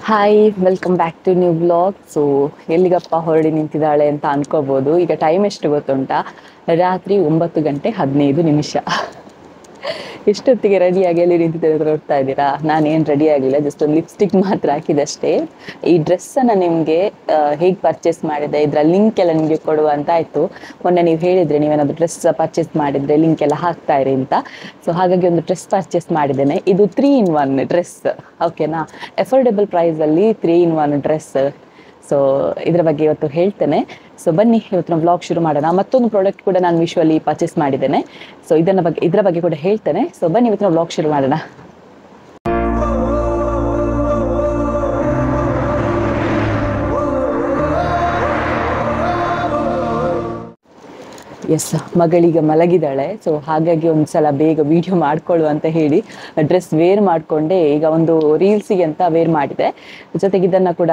Hi welcome back to new blog. So ಎಲ್ಲಿಗಪ್ಪ ಹೊರಡಿ ನಿಂತಿದ್ದಾಳೆ ಅಂತ ಅನ್ಕೋಬೋದು. ಈಗ ಟೈಮ್ ಎಷ್ಟು ಗೊತ್ತುಂಟಾ? ರಾತ್ರಿ 9:15. ಎಷ್ಟೊತ್ತಿಗೆ ರೆಡಿಯಾಗಿ ಎಲ್ಲಿ ನಿಂತಿದ್ದೇನೆ ನೋಡ್ತಾ ಇದ್ದೀರಾ? ನಾನೇನು ರೆಡಿ ಆಗಿಲ್ಲ, ಜಸ್ಟ್ ಒಂದು ಲಿಪ್ಸ್ಟಿಕ್ ಮಾತ್ರ ಹಾಕಿದಷ್ಟೇ. ಈ ಡ್ರೆಸ್ಸನ್ನು ನಿಮಗೆ ಹೇಗೆ ಪರ್ಚೇಸ್ ಮಾಡಿದೆ, ಇದರ ಲಿಂಕ್ ಎಲ್ಲ ನಿಮಗೆ ಕೊಡುವ ಅಂತ ಆಯಿತು. ಮೊನ್ನೆ ನೀವು ಹೇಳಿದರೆ ನೀವೇನಾದರೂ ಡ್ರೆಸ್ ಪರ್ಚೇಸ್ ಮಾಡಿದರೆ ಲಿಂಕ್ ಎಲ್ಲ ಹಾಕ್ತಾ ಇರಿ ಅಂತ. ಸೊ ಹಾಗಾಗಿ ಒಂದು ಡ್ರೆಸ್ ಪರ್ಚೇಸ್ ಮಾಡಿದ್ದೇನೆ. ಇದು 3-in-1 ಡ್ರೆಸ್, ಓಕೆನಾ? ಅಫೋರ್ಡೆಬಲ್ ಪ್ರೈಸಲ್ಲಿ 3-in-1 ಡ್ರೆಸ್. ಸೊ ಇದರ ಬಗ್ಗೆ ಇವತ್ತು ಹೇಳ್ತೇನೆ. ಸೊ ಬನ್ನಿ ಇವತ್ತಿನ ವ್ಲಾಗ್ ಶುರು ಮಾಡೋಣ. ಮತ್ತೊಂದು ಪ್ರಾಡಕ್ಟ್ ಕೂಡ ನಾನು ವಿಶ್ವಲಿ ಪರ್ಚೇಸ್ ಮಾಡಿದ್ದೇನೆ. ಸೊ ಇದರ ಬಗ್ಗೆ ಕೂಡ ಹೇಳ್ತೇನೆ. ಸೊ ಬನ್ನಿ ಇವತ್ತಿನ ವ್ಲಾಗ್ ಶುರು ಮಾಡೋಣ. ಎಸ್, ಮಗಳೀಗ ಮಲಗಿದ್ದಾಳೆ. ಸೊ ಹಾಗಾಗಿ ಒಂದು ಸಲ ಬೇಗ ವಿಡಿಯೋ ಮಾಡ್ಕೊಳ್ಳು ಅಂತ ಹೇಳಿ ಡ್ರೆಸ್ ವೇರ್ ಮಾಡಿಕೊಂಡೆ ಈಗ ಒಂದು ರೀಲ್ಸಿಗೆ ಅಂತ ವೇರ್ ಮಾಡಿದೆ. ಜೊತೆಗೆ ಇದನ್ನು ಕೂಡ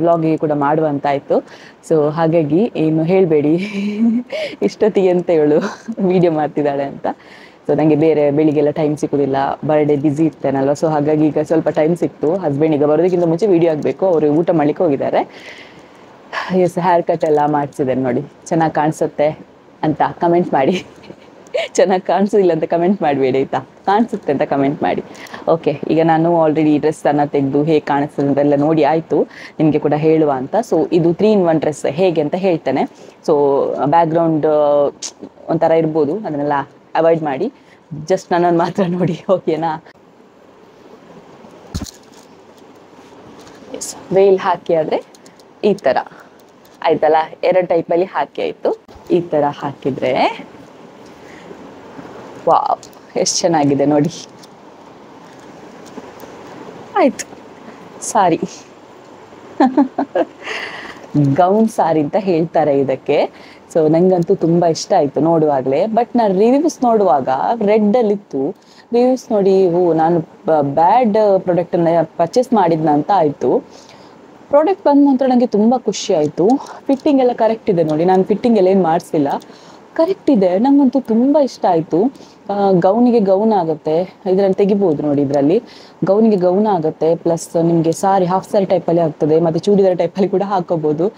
ವ್ಲಾಗಿಗೆ ಕೂಡ ಮಾಡುವಂತಾಯಿತು. ಸೊ ಹಾಗಾಗಿ ಏನು ಹೇಳಬೇಡಿ ಇಷ್ಟೊತ್ತಿಗೆ ಅಂತ ಹೇಳು ವಿಡಿಯೋ ಮಾಡ್ತಿದ್ದಾಳೆ ಅಂತ. ಸೊ ನನಗೆ ಬೇರೆ ಬೆಳಿಗ್ಗೆಲ್ಲ ಟೈಮ್ ಸಿಗೋದಿಲ್ಲ, ಬರ್ಡೇ ಬ್ಯುಸಿ ಇರ್ತೇನಲ್ವ. ಸೊ ಹಾಗಾಗಿ ಈಗ ಸ್ವಲ್ಪ ಟೈಮ್ ಸಿಕ್ತು. ಹಸ್ಬೆಂಡ್ ಈಗ ಬರೋದಕ್ಕಿಂತ ಮುಂಚೆ ವಿಡಿಯೋ ಆಗಬೇಕು, ಅವರು ಊಟ ಮಾಡ್ಲಿಕ್ಕೆ ಹೋಗಿದ್ದಾರೆ. ಎಸ್, ಹೇರ್ ಕಟ್ ಎಲ್ಲ ಮಾಡಿಸಿದ್ದೇನೆ ನೋಡಿ. ಚೆನ್ನಾಗಿ ಕಾಣಿಸುತ್ತೆ ಅಂತ ಕಮೆಂಟ್ ಮಾಡಿ. ಚೆನ್ನಾಗಿ ಕಾಣಿಸೋದಿಲ್ಲ ಅಂತ ಕಮೆಂಟ್ ಮಾಡಬೇಡಿ ಆಯಿತಾ? ಕಾಣಿಸುತ್ತೆ ಅಂತ ಕಮೆಂಟ್ ಮಾಡಿ. ಓಕೆ, ಈಗ ನಾನು ಆಲ್ರೆಡಿ ಈ ಡ್ರೆಸ್ಸನ್ನು ತೆಗೆದು ಹೇಗೆ ಕಾಣಿಸ್ತದೆ ಅಂತೆಲ್ಲ ನೋಡಿ ಆಯಿತು, ನಿಮಗೆ ಕೂಡ ಹೇಳುವ ಅಂತ. ಸೊ ಇದು 3-in-1 ಡ್ರೆಸ್ ಹೇಗೆ ಅಂತ ಹೇಳ್ತೇನೆ. ಸೊ ಬ್ಯಾಕ್ಗ್ರೌಂಡ್ ಒಂಥರ ಇರ್ಬೋದು, ಅದನ್ನೆಲ್ಲ ಅವಾಯ್ಡ್ ಮಾಡಿ, ಜಸ್ಟ್ ನನ್ನನ್ನು ಮಾತ್ರ ನೋಡಿ, ಓಕೆನಾ? ಎಸ್, ವೇಲ್ ಹಾಕಿ ಆದರೆ ಈ ಥರ ಆಯ್ತಲ್ಲ, 2 ಟೈಪಲ್ಲಿ ಹಾಕಿ ಆಯಿತು. ಈ ಥರ ಹಾಕಿದರೆ ವಾವ್, ಎಷ್ಟು ಚೆನ್ನಾಗಿದೆ ನೋಡಿ. ಆಯಿತು, ಸಾರಿ ಗೌನ್ ಸಾರಿ ಅಂತ ಹೇಳ್ತಾರೆ ಇದಕ್ಕೆ. ಸೊ ನನಗಂತೂ ತುಂಬ ಇಷ್ಟ ಆಯಿತು ನೋಡುವಾಗಲೇ. ಬಟ್ ನಾನು ರಿವ್ಯೂಸ್ ನೋಡುವಾಗ ರೆಡ್ಡಲ್ಲಿತ್ತು. ರಿವ್ಯೂಸ್ ನೋಡಿ ನಾನು ಬ್ಯಾಡ್ ಪ್ರಾಡಕ್ಟನ್ನು ಪರ್ಚೇಸ್ ಮಾಡಿದ್ನ ಅಂತ ಆಯಿತು. ಪ್ರಾಡಕ್ಟ್ ಬಂದ ನಂತರ ನನಗೆ ತುಂಬ ಖುಷಿ ಆಯಿತು. ಫಿಟ್ಟಿಂಗ್ ಎಲ್ಲ ಕರೆಕ್ಟ್ ಇದೆ ನೋಡಿ, ನಾನು ಫಿಟ್ಟಿಂಗ್ ಎಲ್ಲ ಏನು ಮಾಡಿಸಿಲ್ಲ, ಕರೆಕ್ಟ್ ಇದೆ. ನನಗಂತೂ ತುಂಬ ಇಷ್ಟ ಆಯಿತು. ಗೌನಿಗೆ ಗೌನ್ ಆಗುತ್ತೆ, ಇದರಲ್ಲಿ ತೆಗಿಬೋದು ನೋಡಿ. ಇದರಲ್ಲಿ ಗೌನಿಗೆ ಗೌನ್ ಆಗುತ್ತೆ, ಪ್ಲಸ್ ನಿಮಗೆ ಸಾರಿ ಹಾಫ್ ಸಾರಿ ಟೈಪಲ್ಲಿ ಆಗ್ತದೆ, ಮತ್ತು ಚೂಡಿದಾರ ಟೈಪಲ್ಲಿ ಕೂಡ ಹಾಕೋಬೋದು.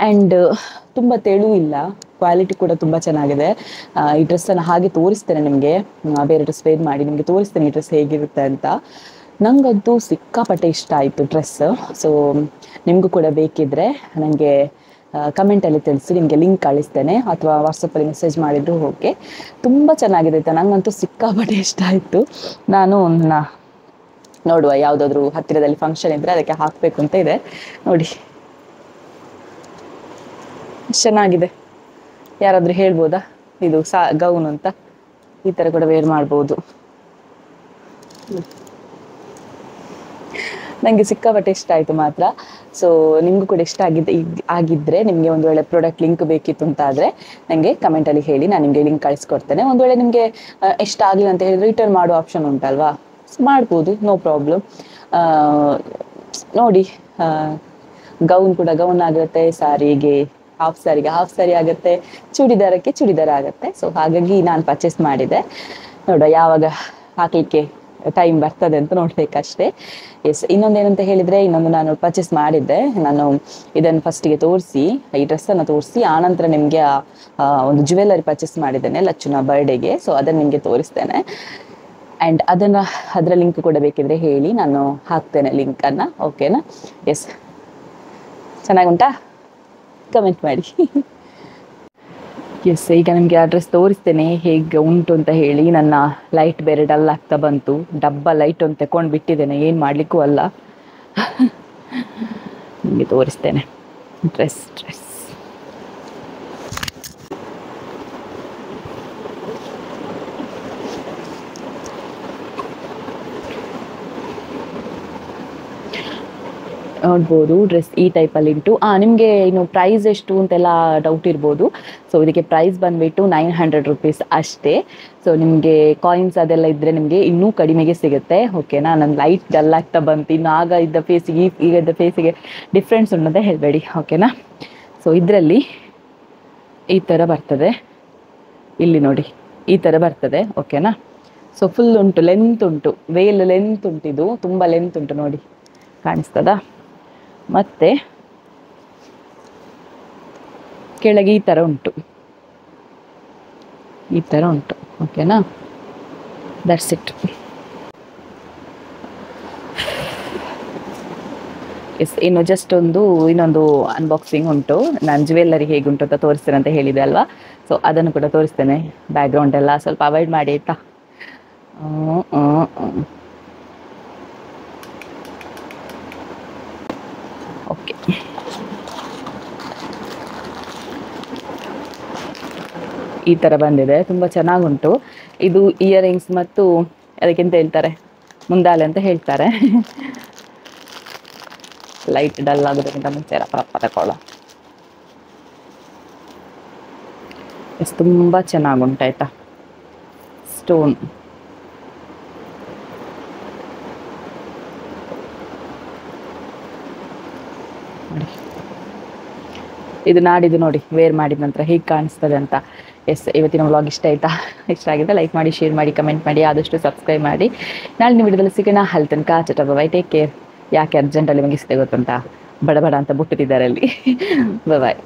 ಆ್ಯಂಡ್ ತುಂಬ ತೆಳು ಇಲ್ಲ, ಕ್ವಾಲಿಟಿ ಕೂಡ ತುಂಬ ಚೆನ್ನಾಗಿದೆ. ಈ ಡ್ರೆಸ್ಸನ್ನು ಹಾಗೆ ತೋರಿಸ್ತೇನೆ ನಿಮಗೆ, ಬೇರೆ ಡ್ರೆಸ್ ವೇರ್ ಮಾಡಿ ನಿಮಗೆ ತೋರಿಸ್ತೇನೆ ಈ ಡ್ರೆಸ್ ಹೇಗಿರುತ್ತೆ ಅಂತ. ನನಗಂತೂ ಸಿಕ್ಕಾಪಟ್ಟೆ ಇಷ್ಟ ಆಯಿತು ಡ್ರೆಸ್. ಸೊ ನಿಮಗೂ ಕೂಡ ಬೇಕಿದ್ದರೆ ನನಗೆ ಕಮೆಂಟಲ್ಲಿ ತಿಳಿಸಿ, ನಿಮಗೆ ಲಿಂಕ್ ಕಳಿಸ್ತೇನೆ, ಅಥವಾ ವಾಟ್ಸಪ್ಪಲ್ಲಿ ಮೆಸೇಜ್ ಮಾಡಿದ್ರು ಓಕೆ. ತುಂಬ ಚೆನ್ನಾಗಿದೆ ಆಯಿತಾ? ನನಗಂತೂ ಸಿಕ್ಕಾಪಟ್ಟೆ ಇಷ್ಟ ಆಯಿತು. ನಾನು ನೋಡುವ, ಯಾವುದಾದ್ರೂ ಹತ್ತಿರದಲ್ಲಿ ಫಂಕ್ಷನ್ ಇದ್ದರೆ ಅದಕ್ಕೆ ಹಾಕಬೇಕು ಅಂತ ಇದೆ ನೋಡಿ. ಚೆನ್ನಾಗಿದೆ. ಯಾರಾದರೂ ಹೇಳ್ಬೋದಾ ಇದು ಗೌನ್ ಅಂತ? ಈ ಥರ ಕೂಡ ವೇರ್ ಮಾಡ್ಬೋದು. ನನಗೆ ಸಿಕ್ಕಾಪಟ್ಟೆ ಇಷ್ಟ ಆಯಿತು ಮಾತ್ರ. ಸೊ ನಿಮಗೂ ಕೂಡ ಇಷ್ಟ ಆಗಿದ್ದರೆ ನಿಮಗೆ ಒಂದು ವೇಳೆ ಪ್ರಾಡಕ್ಟ್ ಲಿಂಕ್ ಬೇಕಿತ್ತು ಅಂತ ಆದರೆ ನನಗೆ ಕಮೆಂಟಲ್ಲಿ ಹೇಳಿ, ನಾನು ನಿಮಗೆ ಲಿಂಕ್ ಕಳಿಸ್ಕೊಡ್ತೇನೆ. ಒಂದು ವೇಳೆ ನಿಮಗೆ ಇಷ್ಟ ಆಗಲಿಲ್ಲ ಅಂತ ಹೇಳಿದರೆ ರಿಟರ್ನ್ ಮಾಡೋ ಆಪ್ಷನ್ ಉಂಟಲ್ವಾ, ಮಾಡ್ಬೋದು, ನೋ ಪ್ರಾಬ್ಲಮ್. ನೋಡಿ, ಗೌನ್ ಕೂಡ ಗೌನ್ ಆಗುತ್ತೆ, ಸಾರಿಗೆ ಹಾಫ್ ಸಾರಿ ಆಗುತ್ತೆ, ಚೂಡಿದಾರಕ್ಕೆ ಚೂಡಿದಾರ ಆಗುತ್ತೆ. ಸೊ ಹಾಗಾಗಿ ನಾನು ಪರ್ಚೇಸ್ ಮಾಡಿದೆ. ನೋಡುವ ಯಾವಾಗ ಹಾಕಲಿಕ್ಕೆ ಟೈಮ್ ಬರ್ತದೆ ಅಂತ ನೋಡಬೇಕಷ್ಟೇ. ಎಸ್, ಇನ್ನೊಂದೇನಂತ ಹೇಳಿದರೆ, ಇನ್ನೊಂದು ನಾನು ಪರ್ಚೇಸ್ ಮಾಡಿದ್ದೆ. ನಾನು ಇದನ್ನು ಫಸ್ಟಿಗೆ ತೋರಿಸಿ, ಈ ಡ್ರೆಸ್ಸನ್ನು ತೋರಿಸಿ, ಆನಂತರ ನಿಮಗೆ ಒಂದು ಜ್ಯುವೆಲ್ಲರಿ ಪರ್ಚೇಸ್ ಮಾಡಿದ್ದೇನೆ ಲಚ್ಚುನ ಬರ್ಡೇಗೆ. ಸೊ ಅದನ್ನು ನಿಮಗೆ ತೋರಿಸ್ತೇನೆ. ಆ್ಯಂಡ್ ಅದರ ಲಿಂಕ್ ಕೂಡ ಬೇಕಿದ್ರೆ ಹೇಳಿ, ನಾನು ಹಾಕ್ತೇನೆ ಲಿಂಕನ್ನು, ಓಕೆನಾ? ಎಸ್, ಚೆನ್ನಾಗುಂಟಾ? ಕಮೆಂಟ್ ಮಾಡಿ. ಎಸ್, ಈಗ ನಿಮಗೆ ಆ ಡ್ರೆಸ್ ತೋರಿಸ್ತೇನೆ ಹೇಗೆ ಉಂಟು ಅಂತ ಹೇಳಿ. ನನ್ನ ಲೈಟ್ ಬೇರೆ ಡಲ್ ಆಗ್ತಾ ಬಂತು, ಡಬ್ಬ ಲೈಟ್ ಒಂದು ತಗೊಂಡು ಬಿಟ್ಟಿದ್ದೇನೆ, ಏನು ಮಾಡಲಿಕ್ಕೂ ಅಲ್ಲ. ನಿಮಗೆ ತೋರಿಸ್ತೇನೆ ಡ್ರೆಸ್. ನೋಡ್ಬೋದು, ಡ್ರೆಸ್ ಈ ಟೈಪಲ್ಲಿ ಉಂಟು. ನಿಮಗೆ ಇನ್ನು ಪ್ರೈಸ್ ಎಷ್ಟು ಅಂತೆಲ್ಲ ಡೌಟ್ ಇರ್ಬೋದು. ಸೊ ಇದಕ್ಕೆ ಪ್ರೈಸ್ ಬಂದುಬಿಟ್ಟು 900 ರೂಪೀಸ್ ಅಷ್ಟೇ. ಸೊ ನಿಮಗೆ ಕಾಯಿನ್ಸ್ ಅದೆಲ್ಲ ಇದ್ದರೆ ನಿಮಗೆ ಇನ್ನೂ ಕಡಿಮೆಗೆ ಸಿಗುತ್ತೆ, ಓಕೆನಾ? ನನ್ನ ಲೈಟ್ ಡಲ್ ಆಗ್ತಾ ಬಂತು, ಇನ್ನು ಆಗ ಇದ್ದ ಫೇಸಿಗೆ ಈಗ ಇದ್ದ ಫೇಸಿಗೆ ಡಿಫ್ರೆನ್ಸ್ ಉಂಟಂತ ಹೇಳಬೇಡಿ, ಓಕೆನಾ? ಸೊ ಇದರಲ್ಲಿ ಈ ಥರ ಬರ್ತದೆ, ಇಲ್ಲಿ ನೋಡಿ ಈ ಥರ ಬರ್ತದೆ, ಓಕೆನಾ? ಸೊ ಫುಲ್ ಉಂಟು, ಲೆಂತ್ ಉಂಟು, ವೇಲ್ ಲೆಂತ್ ಉಂಟು, ಇದು ತುಂಬ ಲೆಂತ್ ಉಂಟು ನೋಡಿ. ಕಾಣಿಸ್ತದ. ಮತ್ತು ಕೆಳಗೆ ಈ ಥರ ಉಂಟು, ಈ ಥರ ಉಂಟು. ಓಕೆನಾ, ದಟ್ಸ್ ಇಟ್. ಎಸ್, ಇನ್ನು ಜಸ್ಟ್ ಇನ್ನೊಂದು ಅನ್ಬಾಕ್ಸಿಂಗ್ ಉಂಟು. ನಾನು ಜ್ಯುವೆಲ್ಲರಿ ಹೇಗುಂಟು ಅಂತ ತೋರಿಸ್ತೇನೆ ಅಂತ ಹೇಳಿದೆ ಅಲ್ವಾ, ಸೊ ಅದನ್ನು ಕೂಡ ತೋರಿಸ್ತೇನೆ. ಬ್ಯಾಕ್ಗ್ರೌಂಡ್ ಎಲ್ಲ ಸ್ವಲ್ಪ ಅವಾಯ್ಡ್ ಮಾಡಿ ಆಯಿತಾ. ಓಕೆ, ಈ ಥರ ಬಂದಿದೆ, ತುಂಬ ಚೆನ್ನಾಗುಂಟು. ಇದು ಇಯರಿಂಗ್ಸ್ ಮತ್ತು ಅದಕ್ಕೆಂತ ಹೇಳ್ತಾರೆ, ಮುಂದಾಲೆ ಅಂತ ಹೇಳ್ತಾರೆ. ಲೈಟ್ ಡಲ್ ಆಗೋದಕ್ಕಿಂತ ಮುಂಚೆ ರಪ್ಪ ತಗೊಳ್ಳೋ. ಎಸ್, ತುಂಬ ಚೆನ್ನಾಗುಂಟಾಯ್ತಾ ಸ್ಟೋನ್. ನೋಡಿ, ಇದು ನಾಡಿದ್ದು ನೋಡಿ ವೇರ್ ಮಾಡಿದ ನಂತರ ಹೇಗೆ ಕಾಣಿಸ್ತದೆ ಅಂತ. ಎಸ್, ಇವತ್ತಿನ ವ್ಲಾಗ್ ಇಷ್ಟ ಆಯಿತಾ? ಇಷ್ಟ ಆಗಿದ್ರೆ ಲೈಕ್ ಮಾಡಿ, ಶೇರ್ ಮಾಡಿ, ಕಮೆಂಟ್ ಮಾಡಿ, ಆದಷ್ಟು ಸಬ್ಸ್ಕ್ರೈಬ್ ಮಾಡಿ. ನಾಳೆ ವಿಡಿಯೋದಲ್ಲಿ ಸಿಗೋಣ. ಹೆಲ್ತ್ ತನಕ ಚಟ ಬೈ, ಟೇಕ್ ಕೇರ್. ಯಾಕೆ ಅರ್ಜೆಂಟಲ್ಲಿ ಮುಗಿಸ್ತೆ ಗೊತ್ತುಂಟಾ, ಬಡ ಅಂತ ಬಿಟ್ಟಿದ್ದಾರೆ ಅಲ್ಲಿ. ಬಾಯ್.